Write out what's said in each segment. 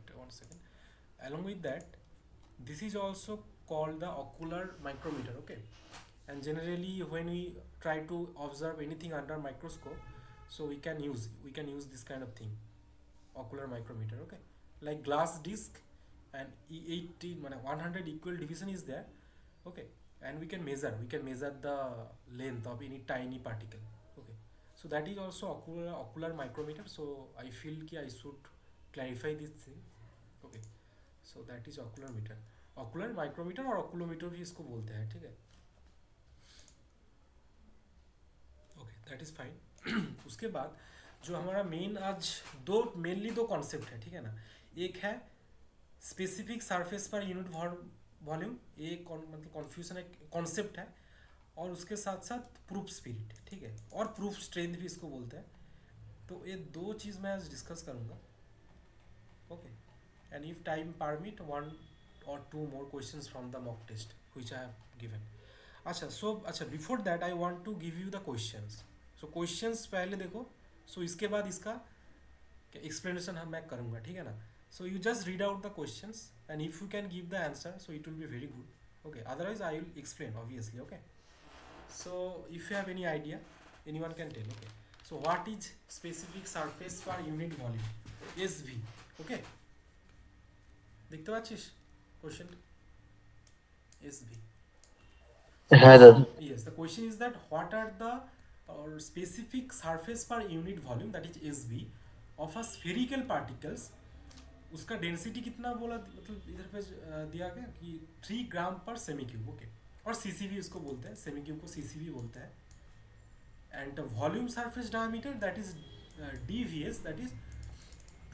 but 1 second. Along with that, this is also called the ocular micrometer. Okay, and generally when we try to observe anything under microscope, so we can use this kind of thing, ocular micrometer. Okay, like glass disc and 80 100 equal division is there. Okay, and we can measure the length of any tiny particle. Okay, so that is also ocular micrometer. So I feel कि I should clarify this thing. Okay, so that is ocular meter, ocular micrometer और oculometer भी इसको बोलते हैं. ठीक है, okay, that is fine. उसके बाद जो हमारा मेन आज मेनली दो कॉन्सेप्ट है. ठीक है ना, एक है स्पेसिफिक सरफेस पर यूनिट वॉल्यूम, एक मतलब कॉन्फ्यूजन है, कॉन्सेप्ट है. और उसके साथ साथ प्रूफ स्पिरिट. ठीक है, और प्रूफ स्ट्रेंथ भी इसको बोलते हैं. तो ये दो चीज़ मैं आज डिस्कस करूँगा. Okay, and if time permit 1 or 2 more questions from the mock test which I have given. अच्छा, before that I want to give you the questions. So questions पहले देखो. सो इसके बाद इसका एक्सप्लेनेशन मैं करूँगा. ठीक है ना. सो you just read out the questions and if you can give the answer so it will be very good. Okay, otherwise I will explain obviously. Okay, so if you have any idea, anyone can tell. Okay, so what is specific surface per unit volume, SV? Okay, দেখতে পাচ্ছিস question? SV. So হ্যাঁ দাদা। yes, the question is that what are the specific surface per unit volume, that is SV, of a spherical particles. उसका density कितना बोला, मतलब इधर पे दिया गया कि 3 ग्राम पर सेमी क्यूब. ओके, और सीसीवी उसको बोलते हैं, सेमी क्यूब को सीसीवी बोलते हैं. And volume surface diameter that is DVS, that is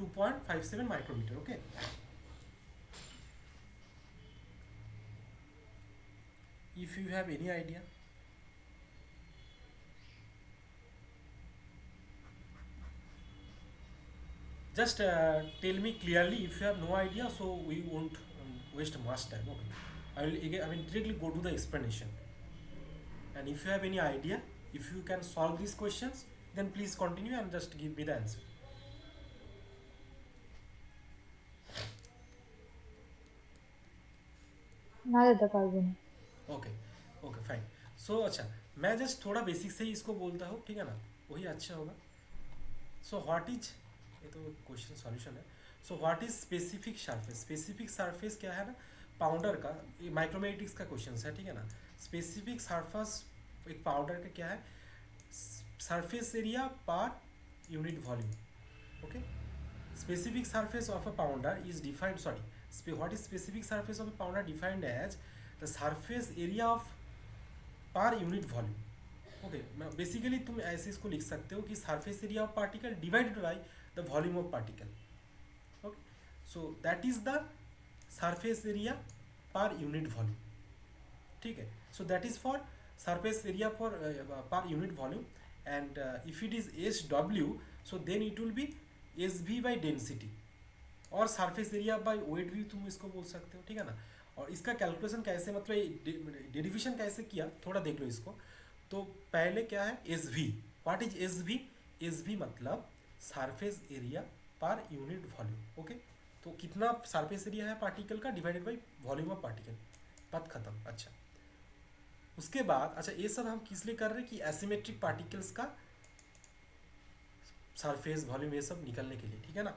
2.57 micrometre. Okay, if you have any idea. Just tell me clearly. If you have no idea, so we won't waste much time. Okay, I will directly go to the explanation. And if you have any idea, if you can solve these questions, then please continue and just give me the answer. ना दादा पारबो ना. Okay, okay fine. सो अच्छा, मैं just थोड़ा basic से ही इसको बोलता हूँ. ठीक है ना, वही अच्छा होगा. सो व्हाट इज, ये तो क्वेश्चन सॉल्यूशन है. So what is specific surface. Specific surface क्या है ना, पाउडर का, ये माइक्रोमेटिक्स का क्वेश्चन है. ठीक है ना. स्पेसिफिक सरफेस एक पाउडर का क्या है, surface area per unit volume. Okay, specific surface of a powder is defined, what is specific surface of a powder defined as the surface area of per unit volume. Okay, basically तुम ऐसे इसको लिख सकते हो कि surface area of particle divided by the volume of particle. Okay, so that is the surface area per unit volume. ठीक है, so that is for surface area for per unit volume. And if it is SW, so then it will be SV by density, और surface area by weight भी तुम इसको बोल सकते हो. ठीक है ना. और इसका कैलकुलेशन कैसे, मतलब डेरिवेशन कैसे किया, थोड़ा देख लो इसको. तो पहले क्या है, SV. What is SV? SV मतलब surface area per unit volume. Okay, तो कितना सरफेस एरिया है पार्टिकल का divided by volume of particle. बात खत्म. अच्छा, उसके बाद अच्छा, ये सब हम किस लिए कर रहे हैं कि एसिमेट्रिक पार्टिकल्स का सरफेस वॉल्यूम ये सब निकलने के लिए. ठीक है ना.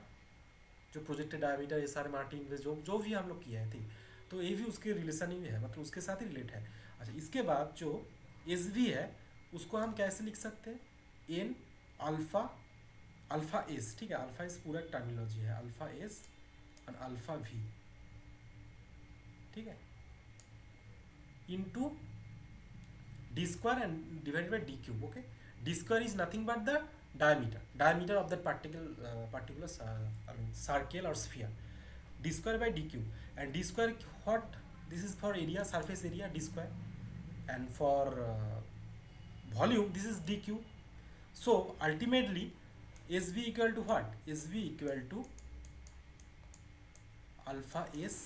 जो प्रोजेक्टेड डायमीटर, ये सारे मार्टिन जो भी हम लोग किए हैं. ठीक, तो ये भी उसके रिलेशन ही है, मतलब उसके साथ ही रिलेट है. अच्छा, इसके बाद जो SV है उसको हम कैसे लिख सकते हैं, N अल्फा S. ठीक है, अल्फा एस पूरा टर्मिनोलॉजी है, अल्फा S और अल्फा V. ठीक है, into D square and divided by D cube. Okay, D square is nothing but the diameter of that particular circle or sphere. D square by D cube. And D square, what, this is for area, surface area, D square, and for volume this is D cube. So ultimately SV equal to what, SV equal to alpha S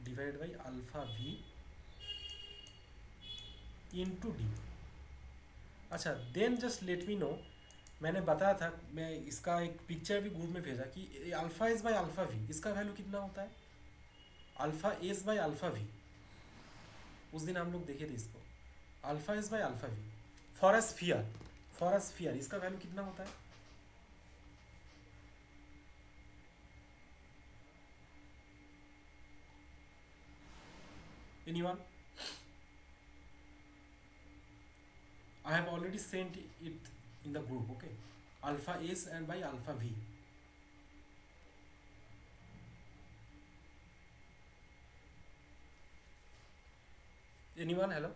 divided by alpha V into D. अच्छा, then just let me know मैंने बताया था, मैं इसका एक picture भी group में भेजा कि alpha S by alpha V, इसका वैल्यू कितना होता है, alpha S by alpha V. उस दिन हम लोग देखे थे इसको, alpha S by alpha V for a sphere, for a sphere इसका वैल्यू कितना होता है? Anyone? I have already sent it in the group, okay? Alpha S and by alpha V. Anyone? Hello?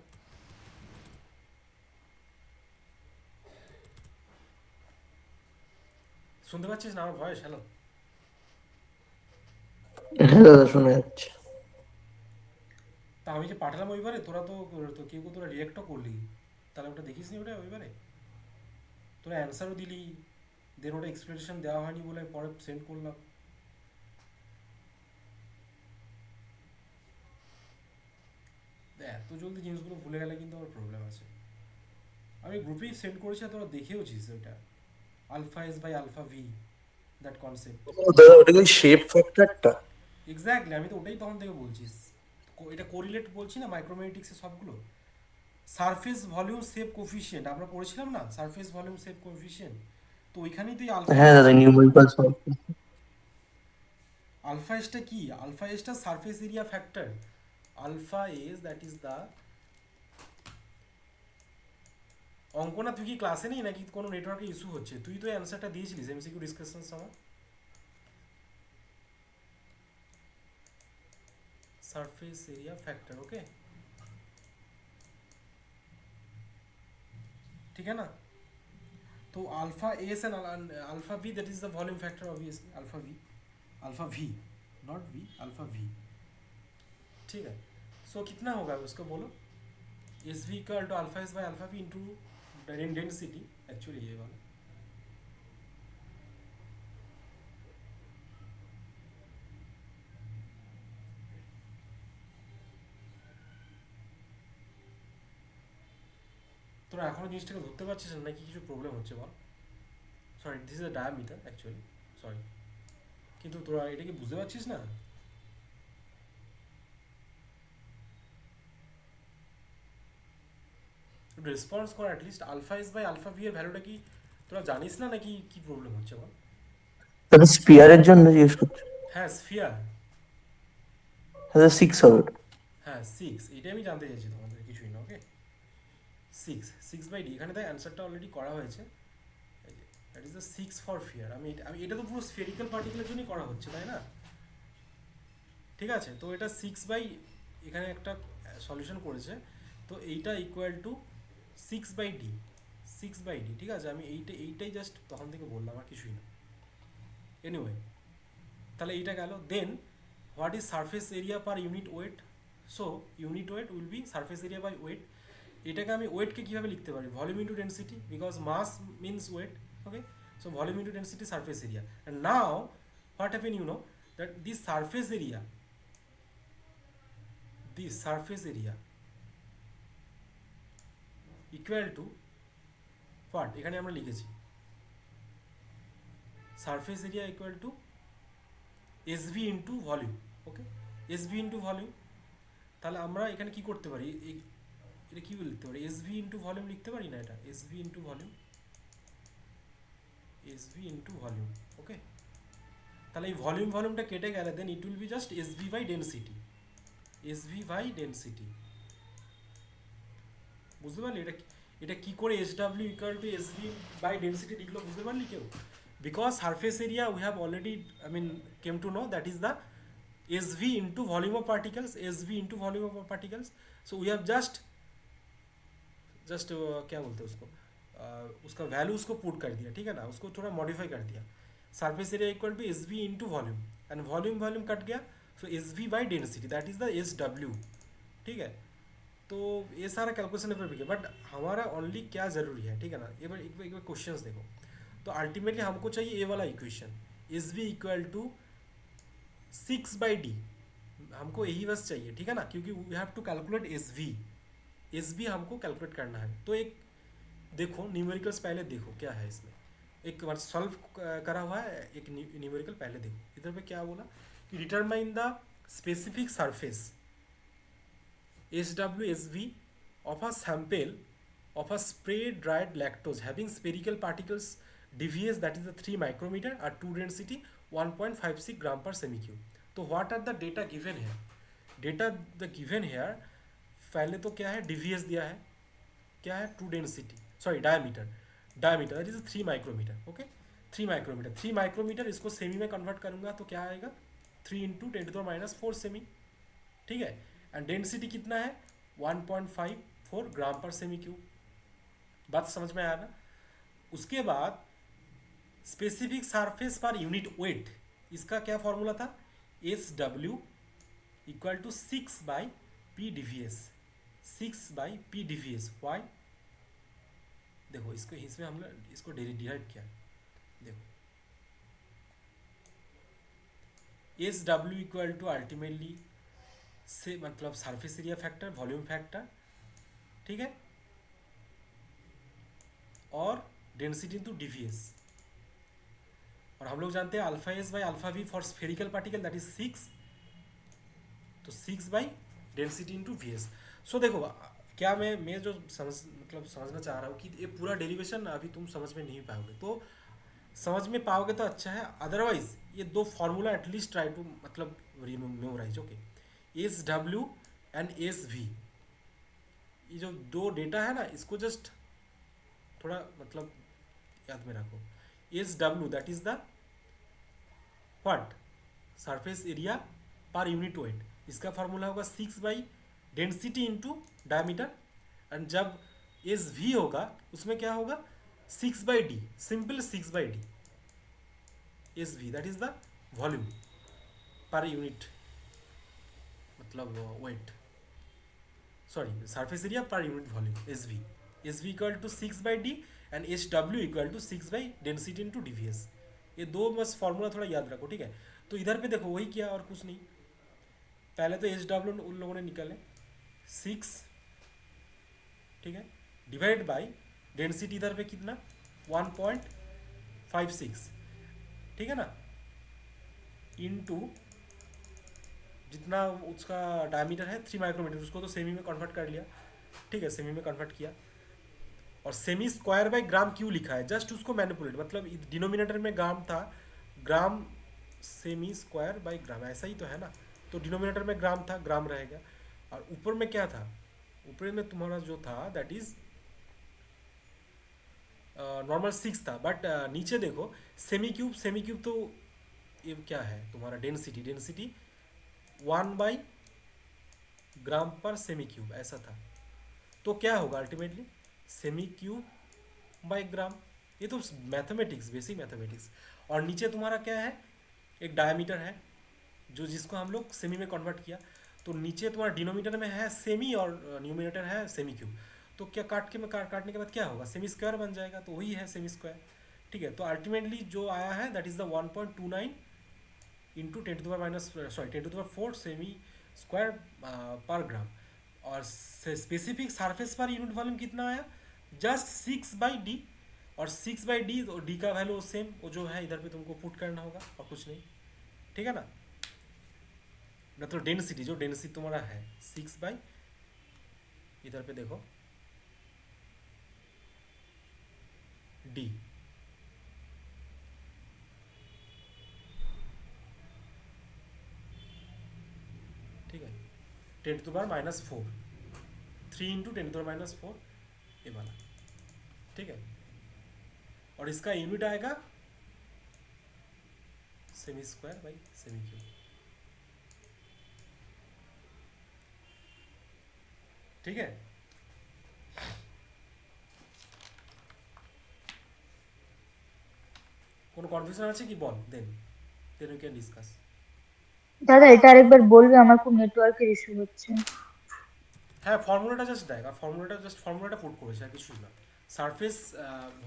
শুনতে পাচ্ছিস না আমার ভয়েস? হ্যালো? হ্যাঁ দাদা শোনা যাচ্ছে। তা আমি যে পাঠালাম ওইবারে, তোরা তো তো কেউ তোরা রিয়েক্টও করলি, তাহলে ওটা দেখিস নি ওটা ওইবারে? তোরা অ্যান্সারও দিলি, দেন ওটা এক্সপ্লেনেশন দেওয়া হয়নি বলে পরে সেন্ড করলাম। এত জলদি জিনিসগুলো ভুলে গেলে কিন্তু আমার প্রবলেম আছে। আমি গ্রুপেই সেন্ড করেছি, আর তোরা দেখেওছিস ওইটা, alpha S by alpha V, that concept. দাদা ওটা কি শেপ ফ্যাক্টরটা? এক্স্যাক্টলি, আমি তো ওটাই তখন থেকে বলছিস, এটা কোরিলেট বলছি না মাইক্রোমেটিক্সে সবগুলো। সারফেস ভলিউম শেপ কোফিশিয়েন্ট আমরা পড়েছিলাম না, সারফেস ভলিউম শেপ কোফিশিয়েন্ট, তো ওইখানেই তো আলফা হ্যাঁ এস, দাদা নিউমেরিক্যাল সলভ। আলফা এসটা কি, আলফা এসটা surface area factor. Alpha s that is the, অঙ্ক না তুই কি ক্লাসে নেই নাকি কোনো নেটওয়ার্কে ইস্যু হচ্ছে? তুই তো অ্যান্সারটা দিয়েছিলিস এমসিকিউ ডিসকাশন সময়। সারফেস এরিয়া ফ্যাক্টর, ওকে, ठीक है ना? तो alpha S and alpha V that is the volume factor obviously, alpha V not V, alpha V, ठीक है। सो कितना होगा उसको बोलो, S V equal to alpha S by alpha V into density, actually ये वाला তোরা এখনো জিনিসটাকে ধরতে পারছিস না নাকি কিছু প্রবলেম হচ্ছে বল? Sorry, this is a diameter actually, sorry, কিন্তু তোরা এটা কি বুঝতে পারছিস না? রেসপন্স কর at least, alpha S by alpha v এর ভ্যালুটা কি তোরা জানিস না নাকি কি প্রবলেম হচ্ছে বল? দাদা স্পিয়ারের জন্য জিজ্ঞেস করছি। হ্যাঁ স্ফিয়ার, দাদা 6 হবে ওটা। হ্যাঁ 6, এটাই আমি জানতে চাইছি তোমাদের, কিছুই না, ওকে। 6 বাই ডি, এখানে তাই অ্যান্সারটা অলরেডি করা হয়েছে, that is the 6 for fear. আমি এটা তো পুরো স্ফেরিক্যাল পার্টিকেলের জন্যই করা হচ্ছে তাই না? ঠিক আছে, তো এটা 6 বাই, এখানে একটা সলিউশন করেছে, তো এইটা ইকুয়াল টু 6/d, 6/d, ঠিক আছে। আমি এইটাই জাস্ট তখন থেকে বললাম, আর কিছুই না। এনিওয়ে, তাহলে এইটা গেল। Then what is surface area per unit weight? So unit weight will be surface area by weight. এটাকে আমি ওয়েটকে কীভাবে লিখতে পারি? Volume into density, because mass means weight, okay. So volume into density surface area, and now what happen, you know that this surface area equal to what, এখানে আমরা লিখেছি surface area equal to SV into volume, okay, SV into volume. তাহলে আমরা এখানে কি করতে পারি, এটা কি লিখতে পারি, এসভি ইন্টু ভলিউম লিখতে পারি না, এটা এসভি ইন্টু ভলিউম, ওকে। তাহলে এই ভলিউমটা কেটে গেলে then it will be just SV by density, বুঝতে পারলি? এটা কি করে SW equal to SV by density লিখলো, বুঝতে পারলি কেউ? Because surface area we have already, came to know that is the SV into volume of particles, so we have just क्या बोलते हैं उसको, उसका वैल्यू उसको पुट कर दिया, ठीक है ना, उसको थोड़ा मॉडिफाई कर दिया। Surface area equal to SV into volume, and volume cut गया, so SV by density that is the SW, ठीक है। तो ये सारा कैलकुलेशन पर भी, बट हमारा ओनली क्या ज़रूरी है, ठीक है ना। एक बार क्वेश्चंस देखो, तो अल्टीमेटली हमको चाहिए ये वाला equation, S V equal to 6/d, हमको यही बस चाहिए, ठीक है ना, क्योंकि we have to calculate S V हमको कैलकुलेट करना है। तो एक देखो न्यूमेरिकल्स पहले देखो क्या है इसमें। एक बार सॉल्व करा हुआ है, एक न्यूमेरिकल पहले देखो। इधर पे क्या बोला कि determine the specific surface SWSV of a sample of a spray dried lactose having spherical particles DVS that is the 3 micrometer or 2 density 1.56 gram per semi-cube. तो what are the data given here? Data the given here, पहले तो क्या है, DVS दिया है, क्या है, 2 density, sorry diameter that is 3 micrometer, okay, 3 micrometer इसको सेमी में कन्वर्ट करूंगा तो क्या आएगा, 3 इंटू 10⁻⁴ सेमी, ठीक है। एंड डेंसिटी कितना है, 1.54 ग्राम पर सेमी क्यूब। बात समझ में आया ना। उसके बाद स्पेसिफिक सरफेस पर यूनिट वेट, इसका क्या फॉर्मूला था, SW equal to 6/P/dVs, 6/P/dVs। Y, देखो इसको, इसमें हमने इसको डिराइव किया, देखो SW इक्वल टू अल्टीमेटली से मतलब surface area factor, volume factor, ठीक है, और डेंसिटी इनटू DVS। और हम लोग जानते हैं alpha S by alpha V for spherical particle that is 6, तो 6 बाई डेंसिटी इनटू VS। सो देखो क्या मैं जो समझना चाह रहा हूँ कि ये पूरा डेरिवेशन अभी तुम समझ में नहीं पाओगे, तो समझ में पाओगे तो अच्छा है, अदरवाइज ये दो फार्मूला एटलीस्ट ट्राई टू मतलब memorise, okay. SW and SV, ये जो दो डेटा है ना, इसको जस्ट थोड़ा मतलब याद में रखो। SW that is the what, surface area per unit weight, इसका फार्मूला होगा 6 डेंसिटी इंटू डायमीटर, एंड जब SV होगा उसमें क्या होगा, 6/d, simple 6/d। SV that is the volume per unit मतलब weight, sorry surface area per unit volume, SV equal to 6/d and SW equal to 6 density into DVS। ये दो बस formula थोड़ा याद रखो, ठीक है। तो इधर पे देखो वही किया और कुछ नहीं, पहले तो SW उन लोगों ने निकाले 6, ठीक है, डिवाइड बाई डेंसिटी इधर पे कितना 1.56, ठीक है ना, इनटू जितना उसका डायमीटर है 3 माइक्रोमीटर, उसको तो सेमी में कन्वर्ट कर लिया, ठीक है, सेमी में कन्वर्ट किया। और सेमी स्क्वायर बाई ग्राम क्यों लिखा है, जस्ट उसको मैनिपुलेट, मतलब डिनोमिनेटर में ग्राम था, ग्राम सेमी स्क्वायर बाई ग्राम, ऐसा ही तो है ना, तो डिनोमिनेटर में ग्राम था, ग्राम रहेगा। और ऊपर में क्या था, ऊपर में तुम्हारा जो था दैट इज नॉर्मल 6 था, बट नीचे देखो सेमी क्यूब तो ये क्या है तुम्हारा डेंसिटी 1 ग्राम पर सेमी क्यूब ऐसा था, तो क्या होगा अल्टीमेटली सेमी क्यूब बाई ग्राम, ये तो मैथमेटिक्स, बेसिक मैथमेटिक्स। और नीचे तुम्हारा क्या है, एक डायमीटर है जो जिसको हम लोग सेमी में कन्वर्ट किया, तो नीचे तुम्हारा डिनोमिनेटर में है सेमी और न्यूमिनेटर है सेमी क्यूब, तो क्या काटने के बाद क्या होगा, सेमी स्क्वायर बन जाएगा, तो वही है सेमी स्क्वायर, ठीक है। तो अल्टीमेटली जो आया है that is the 1.29 into 10⁻⁴ semi square पर ग्राम। और स्पेसिफिक सरफेस पर यूनिट वॉल्यूम कितना आया, जस्ट 6/d, और 6/d और d का वैल्यू सेम वो जो है इधर पे तुमको पुट करना होगा और कुछ नहीं, ठीक है ना। मतलब डेंसिटी, जो डेंसिटी तुम्हारा है 6/, इधर पे देखो d, ठीक है, 10⁻⁴, 3 इंटू 10⁻⁴, ये वाला, ठीक है। और इसका यूनिट आएगा semi square by semi cube, ठीक है। কোনো কনফিউশন আছে কি বল, দেন উই ক্যান ডিসকাস। দাদা এটা আরেকবার বলবে, আমার খুব নেটওয়ার্কের ইস্যু হচ্ছে। হ্যাঁ ফর্মুলাটা জাস্ট দেখ, আর ফর্মুলাটা পুট করেছে আর কিছুই না। সারফেস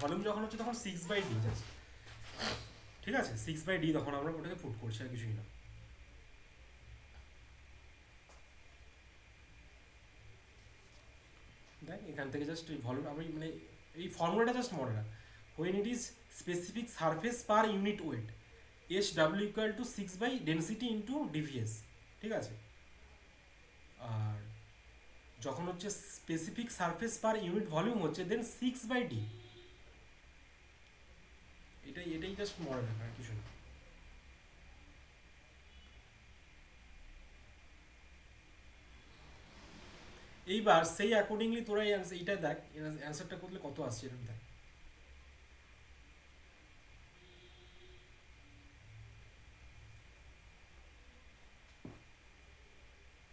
ভলিউম যখন হচ্ছে তখন 6/d জাস্ট, ঠিক আছে, 6/d তখন আমরা ওটাকে পুট করছি আর কিছুই না। দেখ এখান থেকে জাস্ট এই ভলিউম আমি মানে এই ফর্মুলাটা জাস্ট মনে রাখ, when it is specific surface per unit weight, SW equal to 6 by density into dvs, ঠিক আছে। আর যখন হচ্ছে স্পেসিফিক সারফেস পার ইউনিট ভলিউম হচ্ছে দেন 6 বাই ডি। এটাই জাস্ট মনে রাখা, আর কিছু না। এইবার সেই অ্যাকর্ডিংলি তোরা এইটা দেখ, অ্যান্সারটা করলে কত আসছে এরকম দেখ।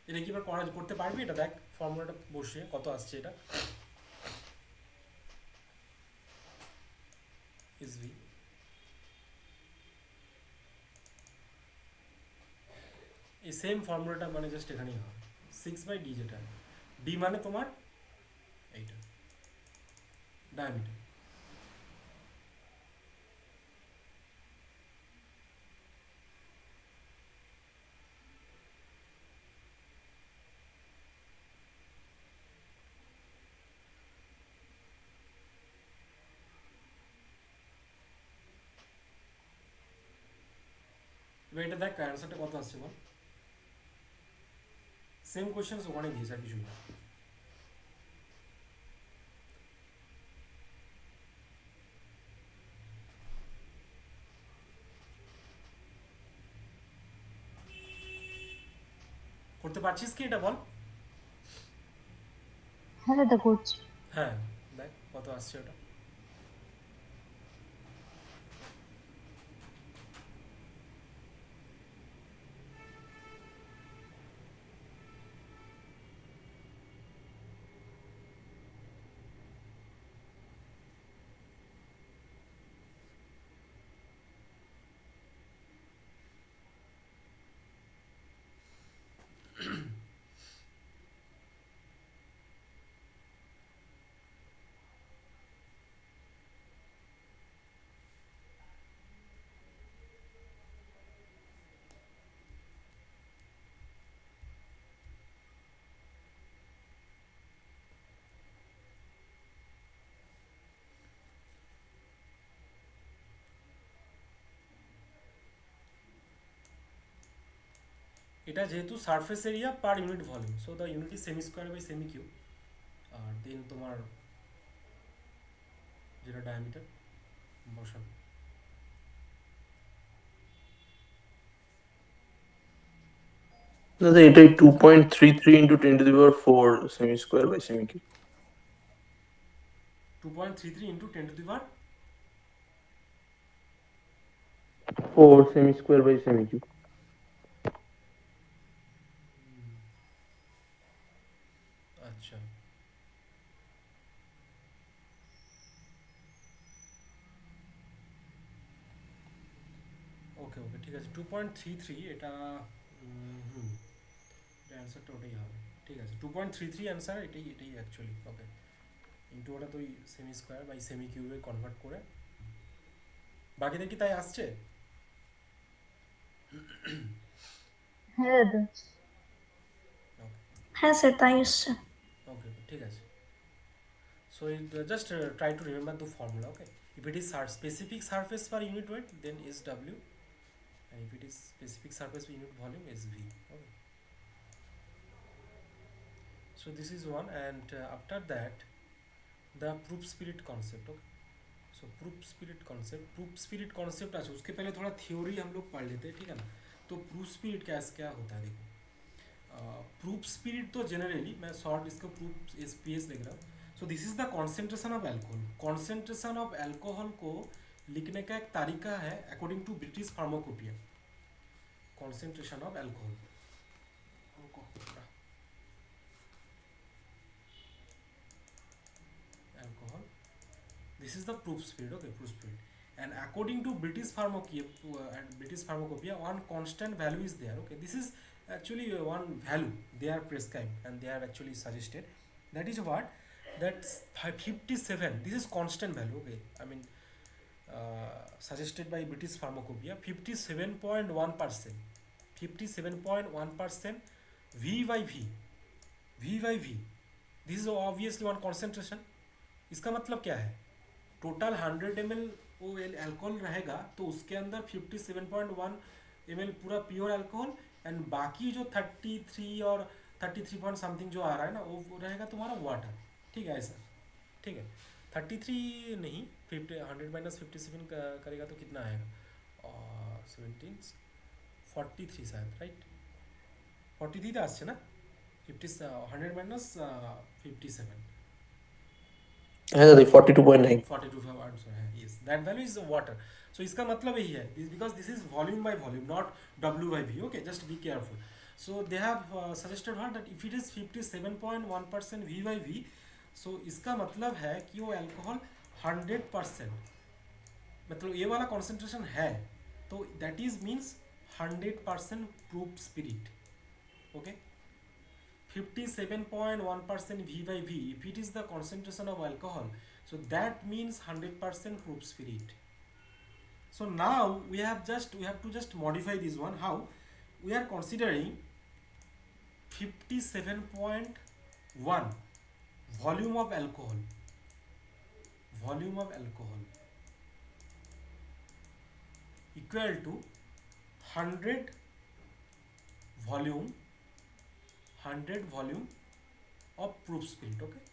এটা কি এবার করতে পারবি? এটা দেখ ফর্মুলাটা বসিয়ে কত আসছে এটা। এসভি এই সেম ফর্মুলাটা মানে জাস্ট এখানেই হবে 6 বাই ডি, যেটা ডি মানে তোমার এইটা ডায়ামিটার। এবার এটা দেখ অ্যান্সারটা কত আসছে বল। সেম কোয়েশ্চেন ওখানে দিয়েছে, আর কিছুই না। করতে পারছিস কি এটা বল? হ্যাঁ দাদা করছি। হ্যাঁ দেখ কত আসছে ওটা। এটা যেহেতু surface area per unit volume, so the unit is semi square by semi cube, আর দেন তোমার যেটা ডায়ামিটার বসাবো। দাদা এটাই 2.33 into 10⁴ semi square by semi cube. 2.33 into 10⁴ 4 semi square by semi cube. আচ্ছা ওকে ওকে ঠিক আছে 2.33 এটা হুম এটা অ্যান্সারটা ওটাই হবে, ঠিক আছে 2.33 অ্যান্সার এটাই অ্যাকচুয়ালি। ওকে ইন্টু ওটা তো ওই সেমি স্কোয়ার বাই সেমি কিউবে কনভার্ট করে বাকিদের কি তাই আসছে? হ্যাঁ দাদা। ওকে হ্যাঁ স্যার তাই এসছে। ওকে ঠিক আছে। So just try to remember the formula. Okay, if it is specific surface per unit weight, then SW, and if it is specific surface per unit volume, SV. Okay. So this is one, and after that, the proof spirit concept. Okay. So proof spirit concept अच्छा उसके पहले थोड़ा theory हम लोग पढ़ लेते हैं, ठीक है ना। तो proof spirit क्या होता है देखो। प्रूफ स्पिरिट तो जनरली मैं शॉर्ट इसको प्रूफ एसपीएस लिख रहा हूँ। So this is the concentration of alcohol. Concentration of alcohol को लिखने का एक तरीका है according to British pharmacopoeia. Concentration of alcohol alcohol this is the proof spirit. Okay proof spirit and according to British pharmacopoeia one constant value is there. Okay, this is actually one value they are prescribed and they are actually suggested, that is what, that 57, this is constant value. Okay, I mean suggested by British Pharmacopoeia 57.1%, 57.1% V by V, V by V, this is obviously one concentration। इसका मतलब क्या है, total 100 ml वो alcohol रहेगा तो उसके अंदर 57.1 ml पूरा प्योर अल्कोहल एंड बाकी जो 33 और 33 पॉइंट समथिंग जो आ रहा है ना वो रहेगा तुम्हारा वाटर, ठीक है ऐसा, ठीक है। 33 नहीं, 100 माइनस 57 करेगा तो कितना आएगा, और 17 43 शायद, राइट 43 আসছে না, 50 100 माइनस 57 হ্যাঁ দাদা 42.9। 42 आंसर है, yes that value is water. So इसका मतलब यही है, because this is volume by volume not W by V, okay just be careful. So they have suggested what that if it is 57.1% V by V, so इसका मतलब है कि वो alcohol 100%, मतलब ये वाला कॉन्सेंट्रेशन है तो that is means 100% proof spirit, okay, 57.1% V by V, if it is the concentration of alcohol, so that means 100% proof spirit. So now we have to just modify this one. How? We are considering 57.1 volume of alcohol equal to 100 volume of proof spirit, okay,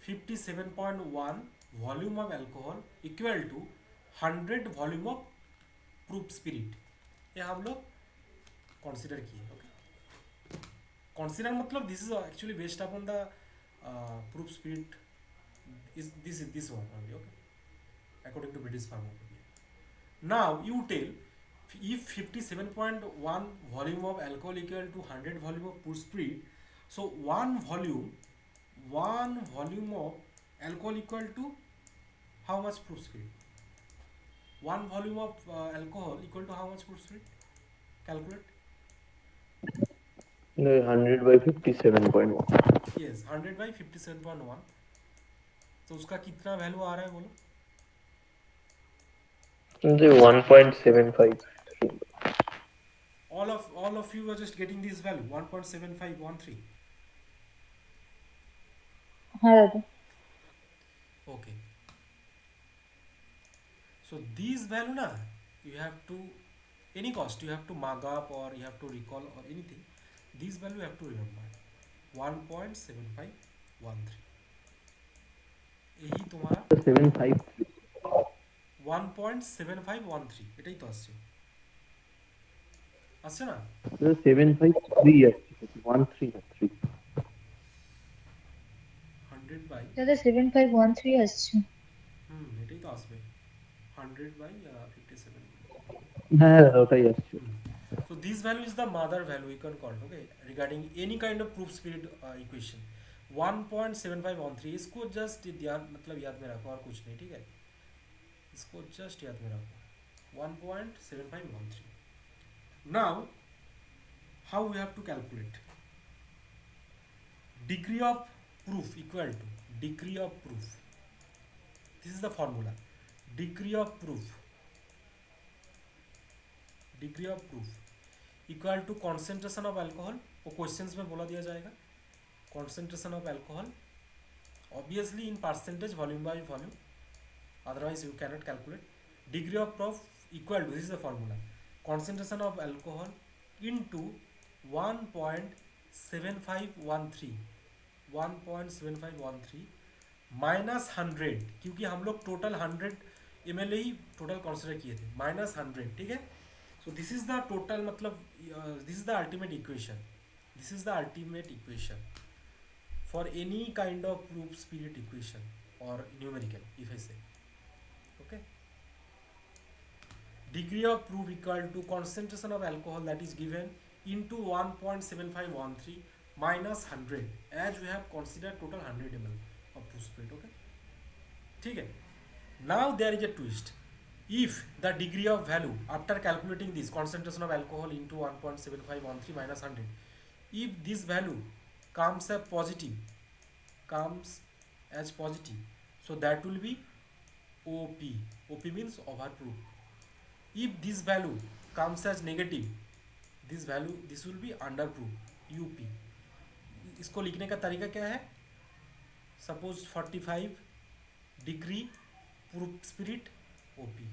57.1 volume of alcohol equal to 100 volume of proof spirit, ये हम लोग consider किए, okay, consider मतलब this is actually based upon the proof spirit is this one only, okay, according to British Pharmacopoeia. Now you tell if 57.1 volume of alcohol equal to 100 volume of proof spirit, so one volume of alcohol equal to how much proof spirit? One volume of alcohol equal to how much proof spirit? Calculate. 100 by 57.1। Yes, 100 by 57.1, तो उसका कितना value आ रहा है बोलो? 1.75। all of you are just getting this value 1.7513, हाँ दादा। okay, so these value na you have to any cost you have to mark up or you have to recall or anything, these value you have to remember 1.7513, यही तुम्हारा 75 1.7513 এটাই তো আসছে না 753 আসছে 133। 100 by দাদা 7513 আসছে। এটাই তো আসবে 100 by 57, হ্যাঁ দাদা ওটাই আসছে। so this value is the mother value you can call, okay, regarding any kind of proof spirit equation 1.7513, इसको जस्ट ध्यान मतलब याद में रखो और कुछ नहीं, ठीक है, इसको जस्ट याद में रखो 1.7513. now how we have to calculate degree of proof equal to degree of proof, this is the formula, degree of proof equal to concentration of alcohol, वो क्वेश्चंस में बोला दिया जाएगा, concentration of alcohol obviously in percentage volume by volume, otherwise you cannot calculate, degree of proof equal to this is the formula concentration of alcohol into 1.7513 minus 100, क्योंकि हम लोग total 100 ml ही total consider किए थे, minus 100, ठीक है। So this is the total मतलब this is the ultimate equation, for any kind of proof spirit equation or numerical if I say, okay, degree of proof equal to concentration of alcohol that is given into 1.7513 minus 100 as we have considered total 100 ml of proof spirit, okay, ठीक है। Now there is a twist, if the degree of value after calculating this concentration of alcohol into 1.7513 minus 100, if this value comes as positive, so that will be OP means overproof. If this value comes as negative, this will be underproof, UP. इसको लिखने का तरीका क्या है, suppose 45 degree proof spirit OP.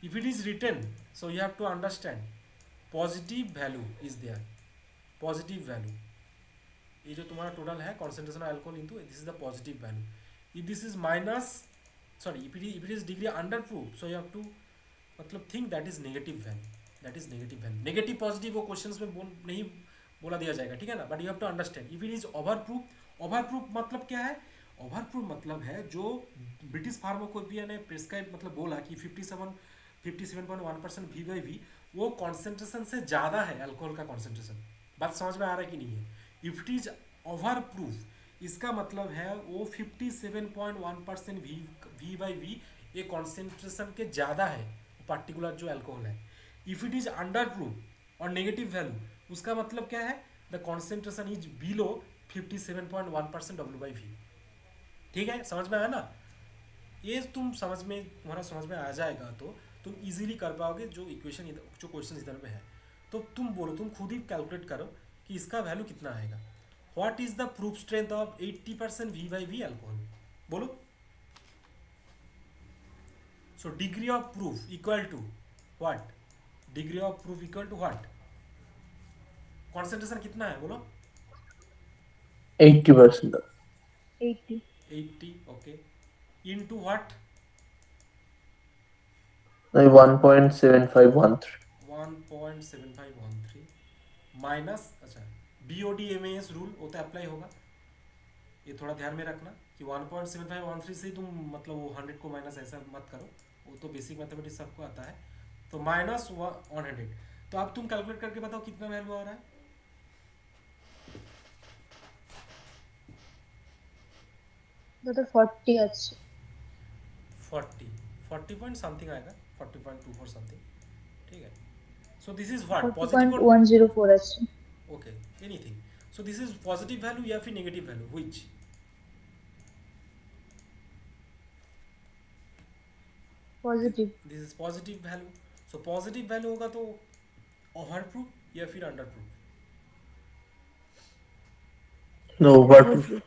If it is written, so you have to understand positive value is there. Positive value. ये जो तुम्हारा total है concentration of alcohol into this is the positive value. If this is minus, sorry, if it is degree under proof, so you have to मतलब think that is negative value. That is negative value. Negative positive वो questions में नहीं बोला दिया जाएगा, ठीक है ना. But you have to understand. If it is overproof मतलब क्या है? ओवरप्रूफ मतलब है जो ब्रिटिश फार्माकोपिया ने प्रिस्क्राइब मतलब बोला कि 57.1% वी वो कॉन्सेंट्रेशन से ज़्यादा है अल्कोहल का कॉन्सेंट्रेशन. बात समझ में आ रहा है कि नहीं है? इफ इट इज ओवरप्रूफ इसका मतलब है वो 57.1% वी ये कॉन्सेंट्रेशन के ज़्यादा है पर्टिकुलर जो अल्कोहल है. If it is under proof और नेगेटिव वैल्यू उसका मतलब क्या है? The concentration is below 57.1% W/V. ठीक है, समझ में आया ना? ये तुम तुम्हारा समझ में आ जाएगा तो तुम इजीली कर पाओगे जो इक्वेशन जो क्वेश्चन इधर में है. तो तुम बोलो, तुम खुद ही कैलकुलेट करो कि इसका वैल्यू कितना आएगा. What is the proof strength of 80% V/V alcohol? बोलो. So degree of proof equal to what? Degree of proof equal to what? Concentration कितना है बोलो? 80%. 80. ओके. Into what? 1.7513. 1.7513 माइनस, अच्छा BOD/MAS रूल वो तो अप्लाई होगा. ये थोड़ा ध्यान में रखना कि 1.7513 से तुम मतलब वो 100 को माइनस ऐसा मत करो, वो तो बेसिक मैथमेटिक्स सबको आता है. तो माइनस 100. तो अब तुम कैलकुलेट करके बताओ कितना वैल्यू आ रहा है. तो 40 আছে. 40 पॉइंट समथिंग आएगा, 40.24 समथिंग. ठीक है. सो दिस इज व्हाट? पॉजिटिव. 40.104 আছে. Okay, anything. So this is positive value या फिर negative value? Which? Positive. This is positive value. So positive value होगा तो ओवर प्रूफ या फिर अंडर प्रूफ? No, overproof.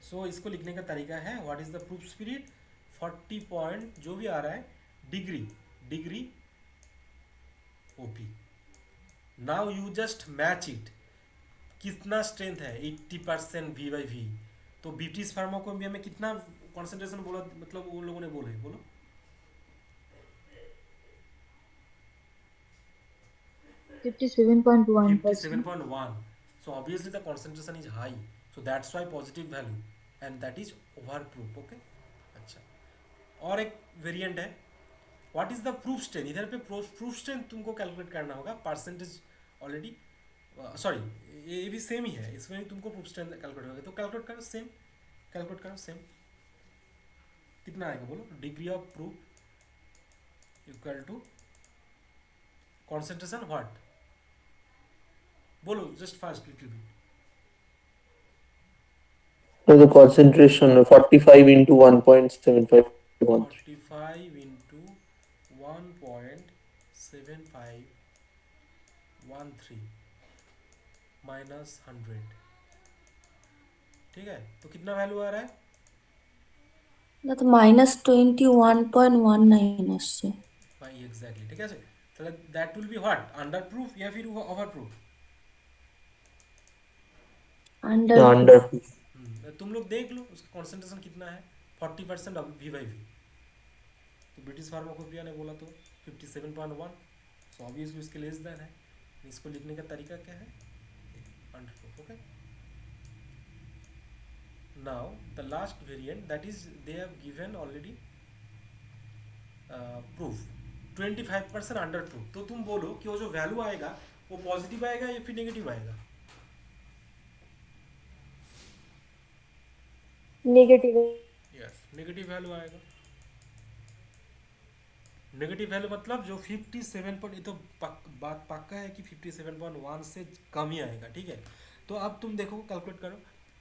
सो इसको लिखने का तरीका है what is the proof spirit 40 point जो भी आ रहा है degree OP. Now you just match it. कितना स्ट्रेंथ है? 80% V/V. तो ब्रिटिश फार्माकोपिया में कितना कॉन्सेंट्रेशन बोला मतलब वो लोगों ने बोले? बोलो. 57.1%. 57.1. So obviously the concentration is high. So that's why positive value and that is overproof. Okay. अच्छा. और एक वेरिएंट है what is the proof strength. इधर पे प्रूफ स्ट्रेंथ तुमको कैलकुलेट करना होगा. परसेंटेज ऑलरेडी सॉरी ये भी सेम ही है, इसमें भी तुमको प्रूफ स्ट्रेंथ कैलकुलेट होगा. तो कैलकुलेट करो सेम. कैलकुलेट करो सेम. कितना आएगा बोलो? Degree of proof equal to concentration what? बोलो just fast little bit. So the concentration 45 into 1.7513. 45 into 1.7513 minus 100. ठीक है, तो कितना वैल्यू आ रहा है? না তো -21.19 আসছে भाई एग्जैक्टली. ठीक है, तो that will be what? Under proof या फिर ओवर प्रूफ? Under Underproof. तुम लोग देख लो उसका कॉन्सेंट्रेशन कितना है. 40% V/V. तो ब्रिटिश फार्माकोपिया ने बोला तो 57.1. सो ऑब्वियसली उसके लेस देन है. इसको लिखने का तरीका क्या है? Under proof. Okay. Now the last variant that is they have given already proof 25% under proof. तो तुम बोलो कि वो जो वैल्यू आएगा वो पॉजिटिव आएगा या फिर नेगेटिव आएगा? नेगेटिव. यस, नेगेटिव वैल्यू आएगा. नेगेटिव वैल्यू मतलब जो 57 पर, ये तो बात पक्का है कि 57.1 से कम ही आएगा. ठीक है, तो अब तुम देखो कैलकुलेट करो.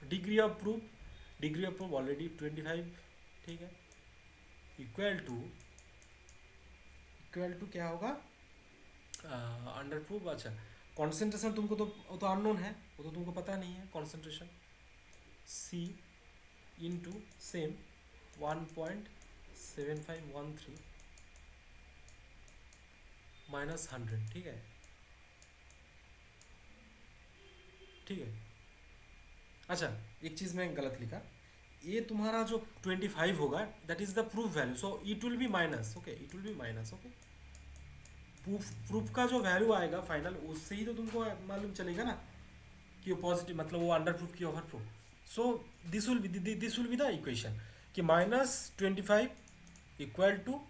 Degree of proof already 25. ठीक है, इक्वल टू क्या होगा? Under proof. अच्छा, कॉन्सेंट्रेशन तुमको तो वो तो अननोन है, वो तो तुमको पता नहीं है concentration. C into same 1.7513 minus 100, ठीक है, ठीक है। अच्छा, एक चीज़ मैं गलत लिखा, ये तुम्हारा जो 25 होगा that is the proof value, so it will B minus, okay, it will B minus, okay. Proof का जो वैल्यू आएगा फाइनल, उससे ही तो तुमको मालूम चलेगा ना कि वो पॉजिटिव मतलब वो अंडर प्रूफ की over proof. So this will be the equation कि -25 equal to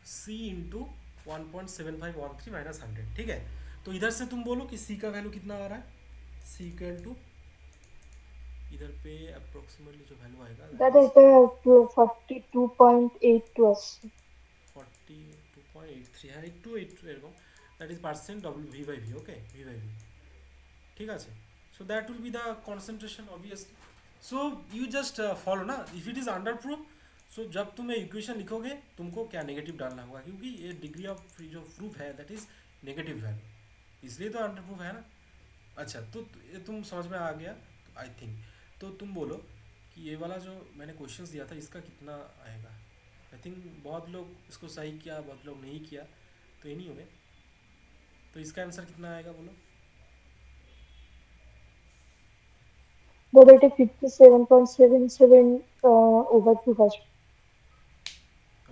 C into 1.7513 minus 100, ठीक है। तो इधर से तुम बोलो कि सी का वैल्यू कितना आ रहा है, सी इक्वल टू इधर पे अप्रोक्सीमेटली जो वैल्यू आएगा दादा এটা 42.82 আসছে। 42.83, হ্যাঁ একটু এরকম, that is percent W V by V, okay, V by V, ঠিক আছে। So that will be the concentration obviously. So you just follow ना, if it is under proof, so जब तुम इक्वेशन लिखोगे तुमको क्या नेगेटिव डालना होगा, क्योंकि ये डिग्री ऑफ जो प्रूफ है दैट इज़ नेगेटिव वैल्यू, इसलिए तो अंडर प्रूफ है ना। अच्छा, तो ये तुम समझ में आ गया आई थिंक। तो तुम बोलो कि ये वाला जो मैंने क्वेश्चंस दिया था इसका कितना आएगा। आई थिंक बहुत लोग इसको सही किया, बहुत लोग नहीं किया, तो ये नहीं हुए, तो इसका आंसर कितना आएगा बोलो। দাদা এটা 57.77 ওভার প্রুফ আসবে।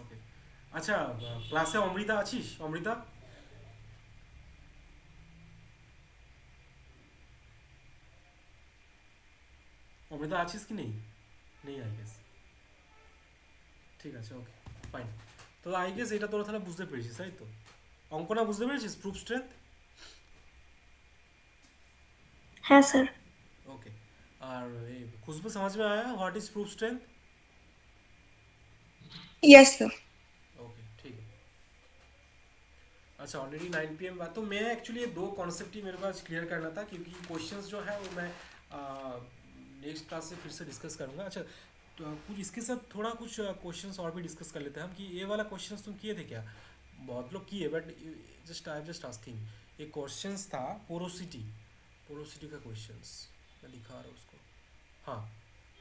ওকে, আচ্ছা, ক্লাসে অমৃতা আছিস? অমৃতা, অমৃতা আছিস কি নেই? নেই আই গেস, ঠিক আছে, ওকে ফাইন। তো আই গেস এটা তোরা তাহলে বুঝতে পেরেছিস, তাই তো? অঙ্কনা বুঝতে পেরেছিস প্রুফ স্ট্রেংথ? হ্যাঁ স্যার। ओके, और खुशबू समझ में आया what is proof strength? Yes sir. Okay, ठीक है। अच्छा, ऑलरेडी 9 PM बात, तो मैं एक्चुअली ये दो कॉन्सेप्ट ही मेरे पास क्लियर करना था, क्योंकि क्वेश्चंस जो है वो मैं नेक्स्ट क्लास से फिर से डिस्कस करूँगा। अच्छा, तो कुछ इसके साथ थोड़ा कुछ क्वेश्चंस और भी डिस्कस कर लेते हैं हम, कि ये वाला क्वेश्चंस तुम किए थे क्या? बहुत लोग किए, बट जस्ट आस्किंग। एक क्वेश्चंस था पोरोसिटी, पोरोसिटी का क्वेश्चंस मैं दिखा रहा हूँ उसको। हाँ,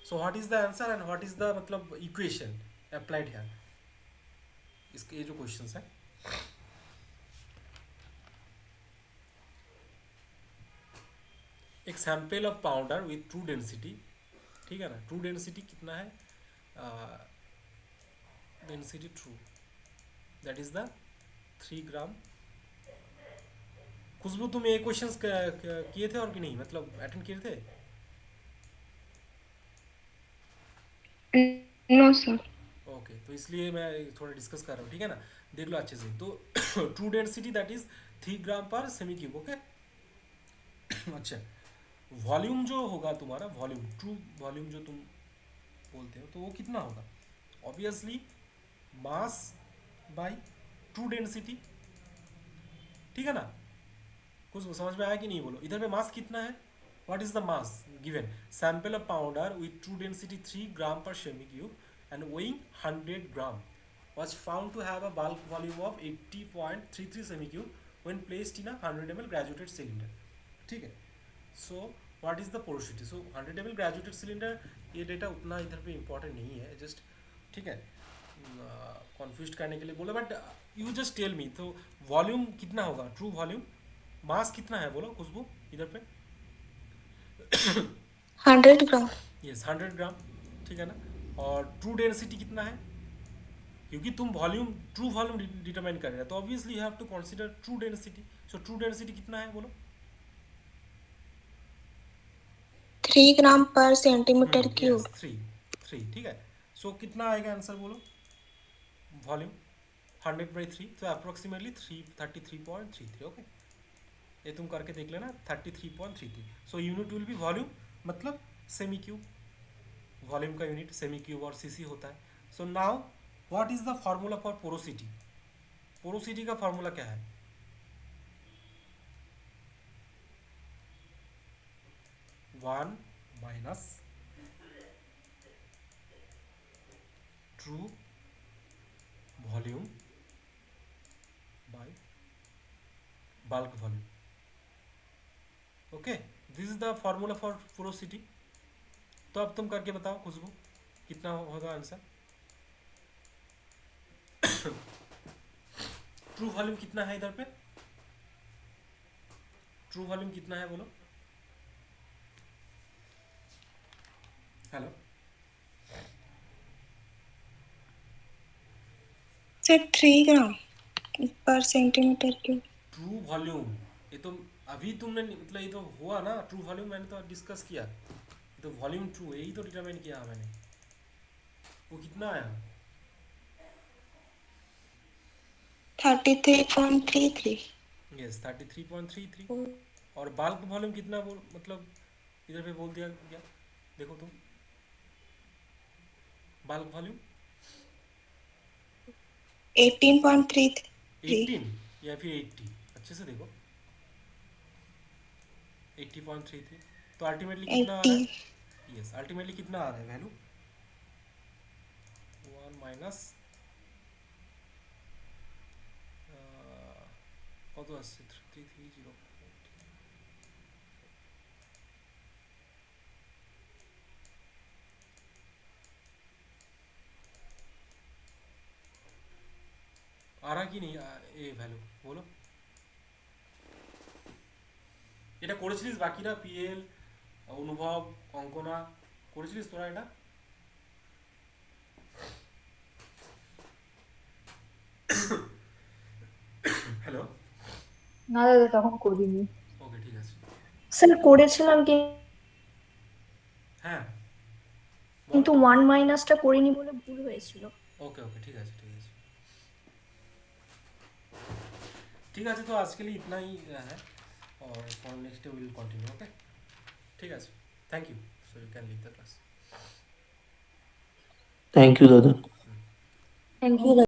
so what is the answer and what is the मतलब इक्वेशन अप्लाइड है इसके, ये जो क्वेश्चंस है। एक sample of powder with true density, ठीक है ना, ट्रू डेंसिटी कितना है, density true that is the 3 ग्राम। खुशबू, तुम ये क्वेश्चंस किए थे और कि नहीं, मतलब अटेंड किए थे? No sir. ओके, तो इसलिए मैं थोड़ा डिस्कस कर रहा हूँ, ठीक है ना, देख लो अच्छे से। तो ट्रू डेंसिटी दैट इज 3 ग्राम पर सेमी क्यूब, ओके। अच्छा, वॉल्यूम जो होगा तुम्हारा, वॉल्यूम, ट्रू वॉल्यूम जो तुम बोलते हो, तो वो कितना होगा? Obviously mass by true density, ठीक है ना। कुछ समझ में आया कि नहीं, बोलो। इधर पे मास कितना है, what is the mass given? Sample of powder with true density 3 ग्राम पर semi cube and weighing 100 gram was found to have a bulk volume of 80.33 semi-cube when placed in a 100 ml graduated cylinder, ठीक है। So what is the porosity? So 100 ml graduated cylinder, ये data उतना इधर पे important नहीं है, just ठीक है, कन्फ्यूज करने के लिए बोला, but you just tell me. तो वॉल्यूम कितना होगा, ट्रू वॉल्यूम, मास कितना है बोलो खुशबू इधर पे? 100 ग्राम। यस, 100 ग्राम, ठीक है ना। और ट्रू डेंसिटी कितना है? क्योंकि तुम वॉल्यूम, ट्रू वॉल्यूम डिटरमाइन कर रहे हो, तो obviously you have to consider true density. So true density कितना है बोलो? 3 ग्राम पर सेंटीमीटर क्यूब। यस, 3, ठीक है। सो कितना आएगा आंसर बोलो, वॉल्यूम 100/3, तो अप्रोक्सीमेटली 33.33, ओके। ये तुम करके देख लेना, 33.33। So unit will be volume, मतलब सेमी क्यूब, वॉल्यूम का यूनिट सेमी क्यूब और सीसी होता है। So now what is the formula for porosity? Porosity का फॉर्मूला क्या है? One minus true volume by bulk volume, okay, this is the formula for porosity, तो अब तुम करके बताओ खुशबू, कितना होगा आंसर? ट्रू वॉल्यूम कितना है इधर पे? ट्रू वॉल्यूम कितना है बोलो? हेलो सर 3 ग्राम पर सेंटीमीटर क्यूब। ट्रू वॉल्यूम, ये तो अभी तुमने मतलब ये तो हुआ ना ट्रू वॉल्यूम, मैंने तो डिस्कस किया, ये तो वॉल्यूम ट्रू यही तो डिटरमाइन किया मैंने। वो कितना आया? 33.33। यस 33.33। और बाल्क वॉल्यूम कितना बोल मतलब इधर पे बोल दिया गया, देखो तुम बाल्क वॉल्यूम 18.33। 18 या फिर 80, अच्छे से देखो 80.33, तो अल्टीमेटली कितना आ रहा 80। है? यस अल्टीमेटली कितना आ रहा है वैल्यू? 1 माइनस কত আসছে 3330। आ रहा কি নেই এ ভ্যালু বলো? এটা করেছিলিস বাকিরা, পিএল, অনুভব, অঙ্কনা, করেছিলিস তোরা এটা? হ্যালো, না দাদা তখন করিনি। ওকে ঠিক আছে। স্যার করেছিলাম হ্যাঁ বল। কিন্তু 1 - করিনি বলে ভুল হয়েছিল। ओके ओके ठीक है ठीक है ठीक है, तो आज के लिए इतना ही है, और for next day will continue. Okay ठीक है, thank you, so you can leave the class. Thank you दादा। Thank you.